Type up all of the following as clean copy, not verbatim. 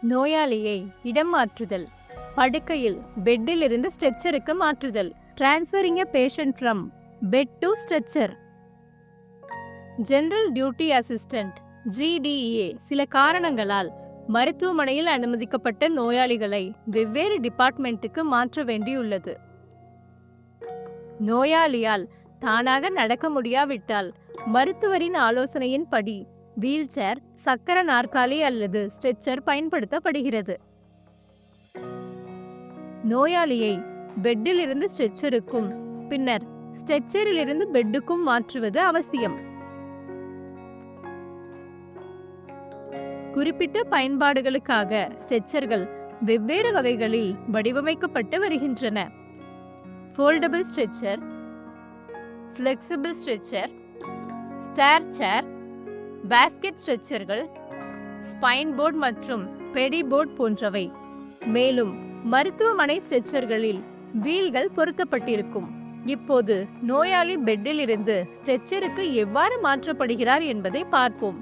நோயாளியை இடம் மாற்றுதல், படுக்கையில் பெட்டில் இருந்து ஸ்ட்ரெச்சருக்கு மாற்றுதல், transferring a patient from bed to stretcher. General duty assistant GDA சில காரணங்களால் மருத்துவமனையில் அனுமதிக்கப்பட்ட நோயாளிகளை வெவ்வேறு டிபார்ட்மெண்ட்டுக்கு மாற்ற வேண்டியுள்ளது. நோயாளியால் தானாக நடக்க முடியாவிட்டால் மருத்துவரின் ஆலோசனையின்படி வீல்சேர், சக்கர நாற்காலி அல்லது ஸ்ட்ரெச்சர் பயன்படுத்தப்படுகிறது. நோயாளியை பெட்டில் இருந்து ஸ்ட்ரெச்சருக்கும் பின்னர் ஸ்ட்ரெச்சரில் இருந்து பெட்டுக்கும் மாற்றுவது அவசியம். குறிப்பிட்ட பயன்பாடுகளுக்காக ஸ்ட்ரெச்சர்கள் வெவ்வேறு வகைகளில் வடிவமைக்கப்பட்டு வருகின்றன. Foldable stretcher, flexible stretcher, stair chair, basket ஸ்ட்ரெச்சர்கள், ஸ்பைன் போர்டு மற்றும் பெடி போர்டு போன்றவை. மேலும் மருத்துவமனை ஸ்ட்ரெச்சர்களில் வீல்கள் பொருத்தப்பட்டிருக்கும். இப்போது நோயாளி பெட்டில் இருந்து ஸ்ட்ரெச்சருக்கு எவ்வாறு மாற்றப்படுகிறார் என்பதை பார்ப்போம்.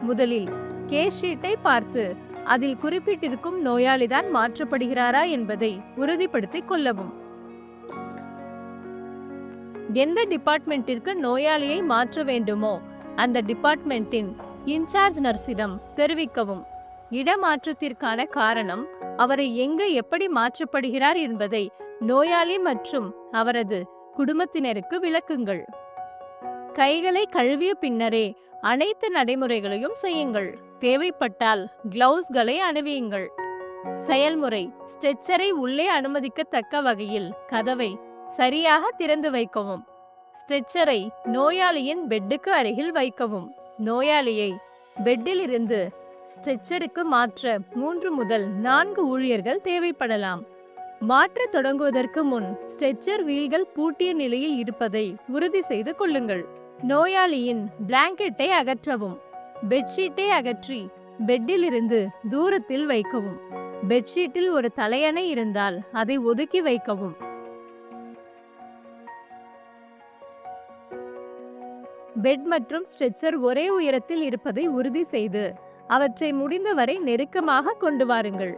முதலில் கேஸ் ஷீட்டை பார்த்து அதில் குறிப்பிட்டிருக்கும் நோயாளிதான் மாற்றப்படுகிறாரா என்பதை உறுதிப்படுத்திக் கொள்ளவும். எந்த டிபார்ட்மெண்ட்டிற்கு நோயாளியை மாற்ற வேண்டுமோ அந்த டிபார்ட்மெண்ட்டின் இன்சார்ஜ் நர்ஸிடம் தெரிவிக்கவும். இடமாற்றத்திற்கான காரணம், அவரை எங்கு எப்படி மாற்றப்படுகிறார் என்பதை நோயாளி மற்றும் அவரது குடும்பத்தினருக்கு விளக்குங்கள். கைகளை கழுவிய பின்னரே அனைத்து நடைமுறைகளையும் செய்யுங்கள். தேவைப்பட்டால் கிளவுஸ்களை அணிவியுங்கள். செயல்முறை: ஸ்ட்ரெச்சரை உள்ளே அனுமதிக்கத்தக்க வகையில் கதவை சரியாக திறந்து வைக்கவும். ஸ்ட்ரெச்சரை நோயாளியின் பெட்டுக்கு அருகில் வைக்கவும். நோயாளியை பெட்டில் இருந்து ஸ்ட்ரெச்சருக்கு மாற்ற 3 முதல் 4 ஊழியர்கள் தேவைப்படலாம். மாற்ற தொடங்குவதற்கு முன் ஸ்ட்ரெச்சர் வீல்கள் பூட்டிய நிலையில் இருப்பதை உறுதி செய்து கொள்ளுங்கள். நோயாளியின் பிளாங்கெட்டை அகற்றவும். பெட்ஷீட்டை அகற்றி பெட்டில் இருந்து தூரத்தில் வைக்கவும். பெட்ஷீட்டில் ஒரு தலையணை இருந்தால் அதை ஒதுக்கி வைக்கவும். பெட் மற்றும் ஸ்ட்ரெச்சர் ஒரே உயரத்தில் இருப்பதை உறுதி செய்து அவற்றை முடிந்தவரை நெருக்கமாக கொண்டு வாருங்கள்.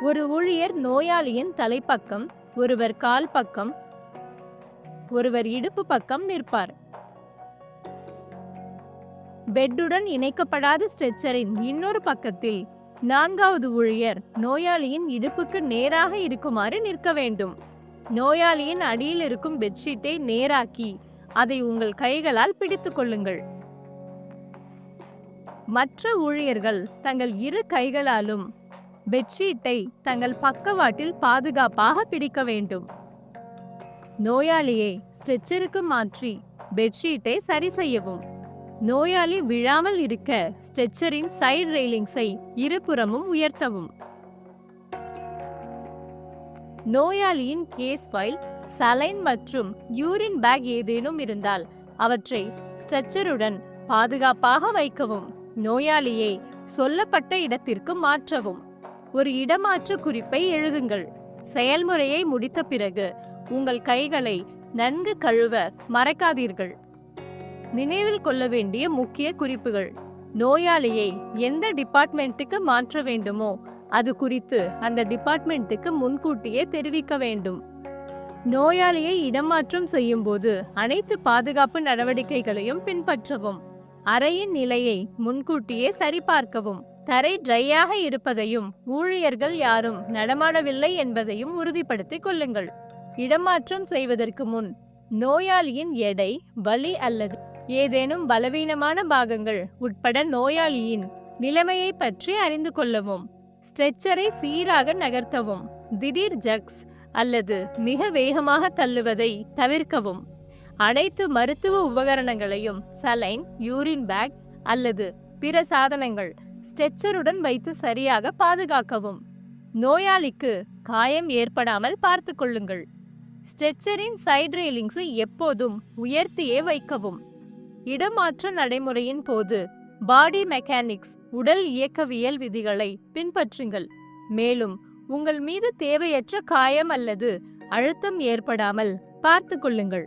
ஒரு ஊழியர் நோயாளியின் தலைப்பக்கம், ஒருவர் கால் பக்கம், ஒருவர் இடுப்பு பக்கம் நிற்பார். பெட்டுடன் இணைக்கப்படாத ஸ்ட்ரெச்சரின் இன்னொரு பக்கத்தில் 4வது ஊழியர் நோயாளியின் இடுப்புக்கு நேராக இருக்குமாறு நிற்க வேண்டும். நோயாளியின் அடியில் இருக்கும் பெட்ஷீட்டை நேராக்கி அதை உங்கள் கைகளால் பிடித்துக் கொள்ளுங்கள். மற்ற ஊழியர்கள் தங்கள் இரு கைகளாலும் பெட்ஷீட்டை தங்கள் பக்கவாட்டில் பாதுகாப்பாக பிடிக்க வேண்டும். நோயாளியை ஸ்ட்ரெச்சருக்கு மாற்றி பெட்ஷீட்டை சரி செய்யவும். நோயாளி விழாமல் இருக்க ஸ்ட்ரெச்சரின் சைடு ரெயிலிங்ஸை இருபுறமும் உயர்த்தவும். நோயாளியின் கேஸ் ஃபைல், சலைன் மற்றும் யூரின் பேக் ஏதேனும் இருந்தால் அவற்றை ஸ்ட்ரெச்சருடன் பாதுகாப்பாக வைக்கவும். நோயாளியை சொல்லப்பட்ட இடத்திற்கு மாற்றவும். ஒரு இடமாற்று குறிப்பை எழுதுங்கள். செயல்முறையை முடித்த பிறகு உங்கள் கைகளை நன்கு கழுவ மறக்காதீர்கள். நினைவில் கொள்ள வேண்டிய முக்கிய குறிப்புகள்: நோயாளியை எந்த டிபார்ட்மெண்ட்டுக்கு மாற்ற வேண்டுமோ அது குறித்து அந்த டிபார்ட்மெண்ட்டுக்கு முன்கூட்டியே தெரிவிக்க வேண்டும். நோயாளியை இடமாற்றம் செய்யும் போது அனைத்து பாதுகாப்பு நடவடிக்கைகளையும் பின்பற்றவும். அறையின் நிலையை முன்கூட்டியே சரிபார்க்கவும். தரை ட்ரையாக இருப்பதையும் ஊழியர்கள் யாரும் நடமாடவில்லை என்பதையும் உறுதிப்படுத்திக் கொள்ளுங்கள். இடமாற்றம் செய்வதற்கு முன் நோயாளியின் எடை, வலி அல்லது ஏதேனும் பலவீனமான பாகங்கள் உட்பட நோயாளியின் நிலைமையை பற்றி அறிந்து கொள்ளவும். ஸ்ட்ரெச்சரை சீராக நகர்த்தவும். திடீர் ஜக்ஸ் அல்லது மிக வேகமாக தள்ளுவதை தவிர்க்கவும். அனைத்து மருத்துவ உபகரணங்களையும் சலைன், யூரின் பேக் அல்லது பிற சாதனங்கள் ஸ்ட்ரெச்சருடன் வைத்து சரியாக பாதுகாக்கவும். நோயாளிக்கு காயம் ஏற்படாமல் பார்த்து கொள்ளுங்கள். ஸ்ட்ரெச்சரின் சைடு ரெயிலிங்ஸை எப்போதும் உயர்த்தியே வைக்கவும். இடமாற்ற நடைமுறையின் போது பாடி மெக்கானிக்ஸ், உடல் இயக்கவியல் விதிகளை பின்பற்றுங்கள். மேலும் உங்கள் மீது தேவையற்ற காயம் அல்லது அழுத்தம் ஏற்படாமல் பார்த்து கொள்ளுங்கள்.